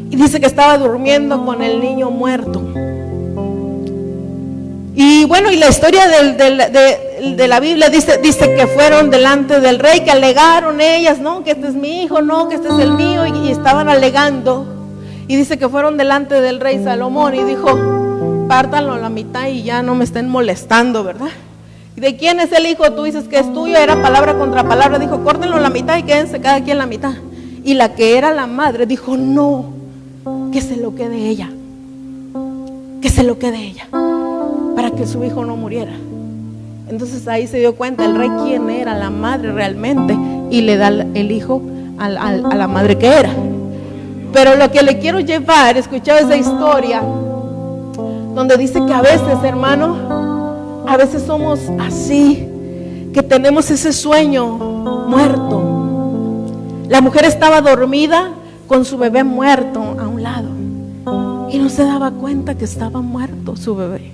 Y dice que estaba durmiendo con el niño muerto. Y bueno, y la historia de la Biblia dice que fueron delante del rey, que alegaron ellas, no, que este es mi hijo, no, que este es el mío, y estaban alegando. Y dice que fueron delante del rey Salomón y dijo: pártanlo a la mitad y ya no me estén molestando, ¿verdad? ¿Y de quién es el hijo? Tú dices que es tuyo. Era palabra contra palabra. Dijo: córtenlo a la mitad y quédense cada quien la mitad. Y la que era la madre dijo: no, que se lo quede ella, que se lo quede ella, para que su hijo no muriera. Entonces ahí se dio cuenta el rey quién era la madre realmente, y le da el hijo a la madre que era. Pero lo que le quiero llevar, escuchaba esa historia donde dice que a veces, hermano, a veces somos así, que tenemos ese sueño muerto. La mujer estaba dormida con su bebé muerto a un lado y no se daba cuenta que estaba muerto su bebé.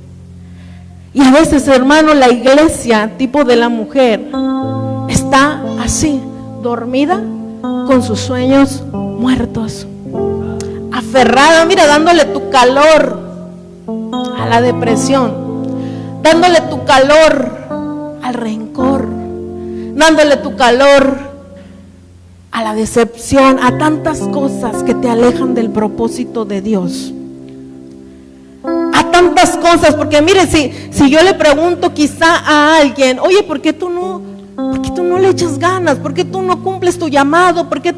Y a veces, hermano, la iglesia, tipo de la mujer, está así, dormida con sus sueños muertos, aferrada, mira, dándole tu calor a la depresión, dándole tu calor al rencor, dándole tu calor a la decepción, a tantas cosas que te alejan del propósito de Dios, a tantas cosas. Porque mire, si yo le pregunto quizá a alguien: oye, ¿por qué tú no le echas ganas? ¿Por qué tú no cumples tu llamado? ¿Por qué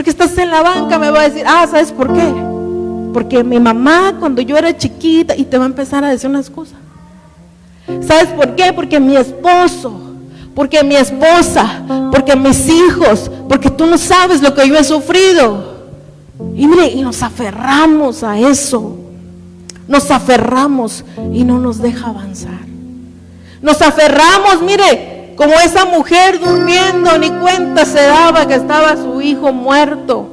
estás en la banca? Me va a decir: ¿sabes por qué? Porque mi mamá cuando yo era chiquita, y te va a empezar a decir unas cosas. ¿Sabes por qué? Porque mi esposo, porque mi esposa, porque mis hijos, porque tú no sabes lo que yo he sufrido. Y mire, y nos aferramos a eso, nos aferramos y no nos deja avanzar. Nos aferramos, mire, como esa mujer durmiendo, ni cuenta se daba que estaba su hijo muerto.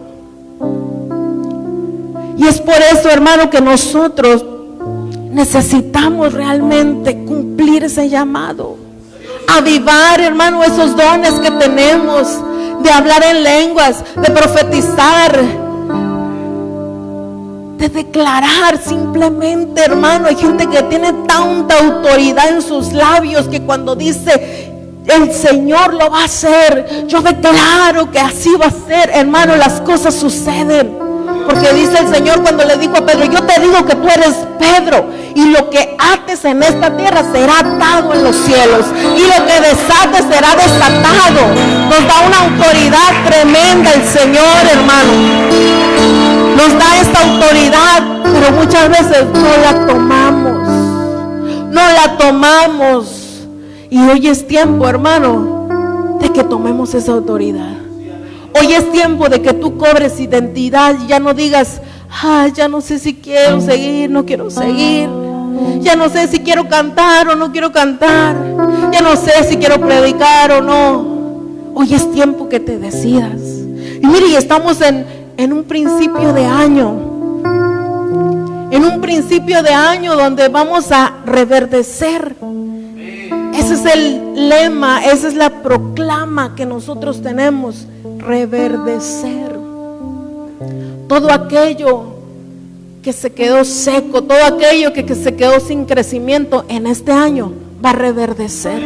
Y es por eso, hermano, que nosotros necesitamos realmente cumplir ese llamado, avivar, hermano, esos dones que tenemos de hablar en lenguas, de profetizar, de declarar simplemente, hermano. Hay gente que tiene tanta autoridad en sus labios que cuando dice: el Señor lo va a hacer, yo declaro que así va a ser, hermano, las cosas suceden. Porque dice el Señor cuando le dijo a Pedro: yo te digo que tú eres Pedro, y lo que ates en esta tierra será atado en los cielos, y lo que desates será desatado. Nos da una autoridad tremenda el Señor, hermano. Nos da esta autoridad, pero muchas veces no la tomamos. No la tomamos. Y hoy es tiempo, hermano, de que tomemos esa autoridad. Hoy es tiempo de que tú cobres identidad y ya no digas: ya no sé si quiero seguir, no quiero seguir. Ya no sé si quiero cantar o no quiero cantar. Ya no sé si quiero predicar o no. Hoy es tiempo que te decidas. Y mire, y estamos en un principio de año. En un principio de año donde vamos a reverdecer. Ese es el lema, esa es la proclama que nosotros tenemos: reverdecer. Todo aquello que se quedó seco, todo aquello que se quedó sin crecimiento, en este año va a reverdecer.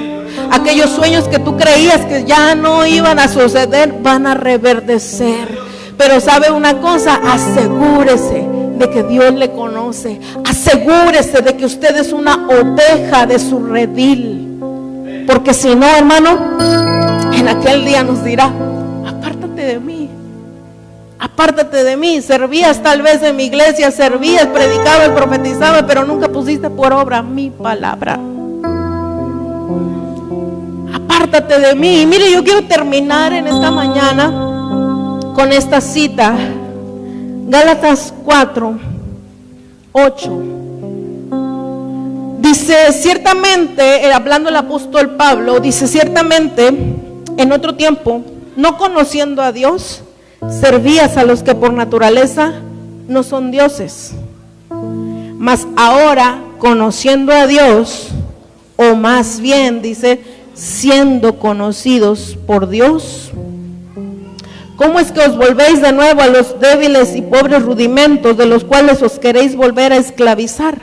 Aquellos sueños que tú creías que ya no iban a suceder, van a reverdecer. Pero sabe una cosa, asegúrese de que Dios le conoce. Asegúrese de que usted es una oveja de su redil. Porque si no, hermano, en aquel día nos dirá: apártate de mí, apártate de mí. Servías tal vez en mi iglesia, servías, predicaba y profetizaba, pero nunca pusiste por obra mi palabra. Apártate de mí. Y mire, yo quiero terminar en esta mañana con esta cita, Gálatas 4:8. Dice: ciertamente, hablando el apóstol Pablo, dice: ciertamente en otro tiempo, no conociendo a Dios, servías a los que por naturaleza no son dioses. Mas ahora, conociendo a Dios, o más bien dice, siendo conocidos por Dios, ¿cómo es que os volvéis de nuevo a los débiles y pobres rudimentos de los cuales os queréis volver a esclavizar?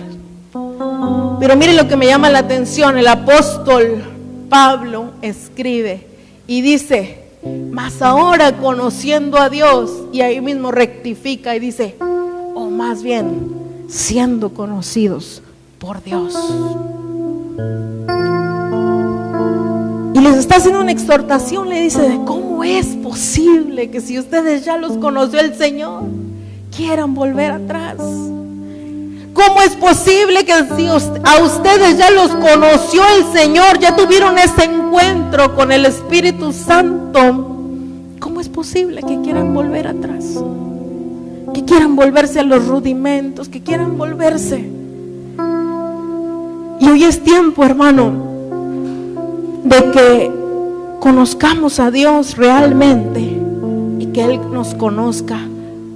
Pero mire lo que me llama la atención. El apóstol Pablo escribe y dice: mas ahora conociendo a Dios, y ahí mismo rectifica y dice: o más bien siendo conocidos por Dios. Y les está haciendo una exhortación, le dice: ¿cómo es posible que si ustedes ya los conoció el Señor, quieran volver atrás? ¿Cómo es posible que si a ustedes ya los conoció el Señor, ya tuvieron ese encuentro con el Espíritu Santo, cómo es posible que quieran volver atrás? Que quieran volverse a los rudimentos, que quieran volverse. Y hoy es tiempo, hermano, de que conozcamos a Dios realmente y que Él nos conozca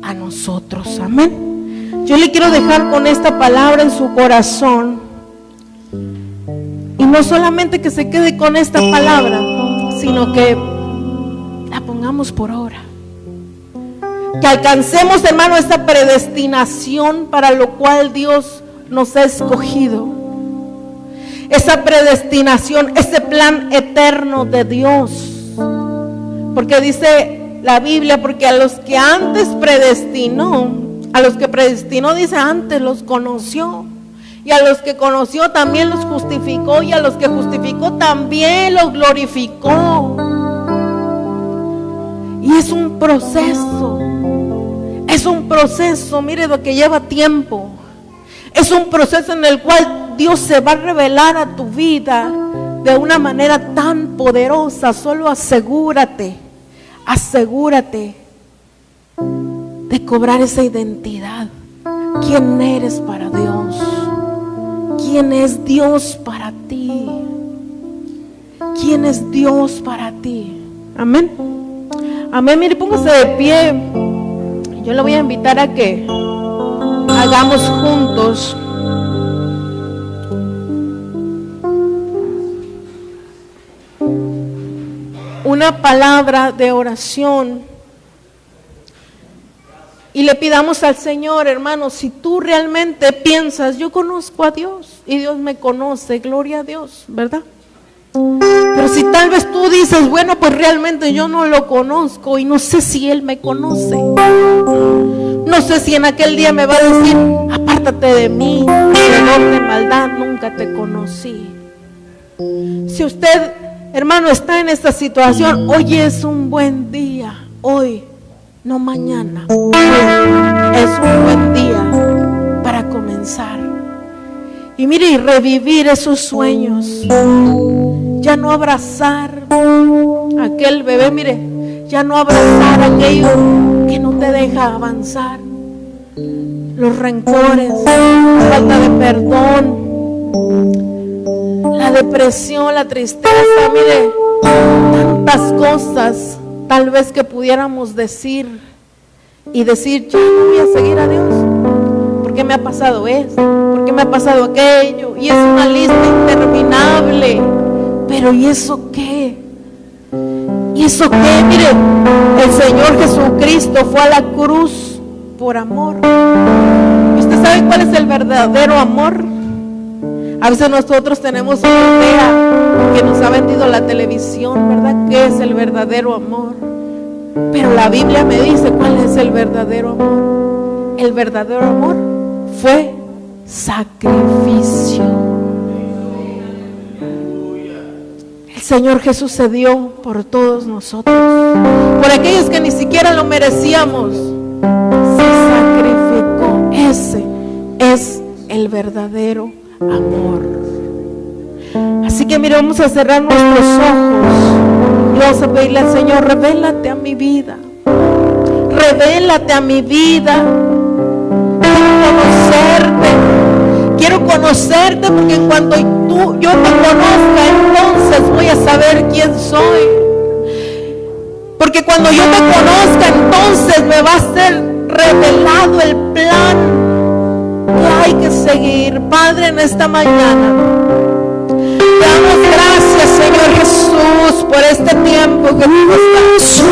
a nosotros. Amén. Yo le quiero dejar con esta palabra en su corazón, y no solamente que se quede con esta palabra, sino que la pongamos por obra, que alcancemos, hermano, esta predestinación para lo cual Dios nos ha escogido, esa predestinación, ese plan eterno de Dios. Porque dice la Biblia: porque a los que antes predestinó, a los que predestinó, dice, antes los conoció, y a los que conoció también los justificó, y a los que justificó también los glorificó. Y es un proceso, mire, lo que lleva tiempo. Es un proceso en el cual Dios se va a revelar a tu vida de una manera tan poderosa. Solo asegúrate de cobrar esa identidad. ¿Quién eres para Dios? ¿Quién es Dios para ti? ¿Quién es Dios para ti? Amén. Amén. Mire, póngase de pie. Yo le voy a invitar a que hagamos juntos una palabra de oración. Y le pidamos al Señor, hermano, si tú realmente piensas: yo conozco a Dios y Dios me conoce, gloria a Dios, ¿verdad? Pero si tal vez tú dices: bueno, pues realmente yo no lo conozco y no sé si Él me conoce, no sé si en aquel día me va a decir: apártate de mí, hacedor de maldad, nunca te conocí. Si usted, hermano, está en esta situación, hoy es un buen día, hoy, no mañana, es un buen día para comenzar. Y mire, y revivir esos sueños. Ya no abrazar aquel bebé, mire, ya no abrazar aquello que no te deja avanzar. Los rencores, la falta de perdón, la depresión, la tristeza, mire, tantas cosas tal vez que pudiéramos decir y decir: ya no voy a seguir a Dios, porque me ha pasado esto, porque me ha pasado aquello, y es una lista interminable. Pero ¿y eso qué? ¿Y eso qué? Mire, el Señor Jesucristo fue a la cruz por amor. ¿Y usted sabe cuál es el verdadero amor? A veces nosotros tenemos una idea que nos ha vendido la televisión, ¿verdad? ¿Qué es el verdadero amor? Pero la Biblia me dice cuál es el verdadero amor. El verdadero amor fue sacrificio. El Señor Jesús se dio por todos nosotros, por aquellos que ni siquiera lo merecíamos. Se sacrificó. Ese es el verdadero amor. Así que mira, vamos a cerrar nuestros ojos y vamos a pedirle al Señor: revélate a mi vida, revélate a mi vida. Quiero conocerte, porque cuando yo te conozca, entonces voy a saber quién soy. Porque cuando yo te conozca, entonces me va a ser revelado el plan que hay que seguir. Padre, en esta mañana te damos gracias, Señor Jesús, por este tiempo que tú estás.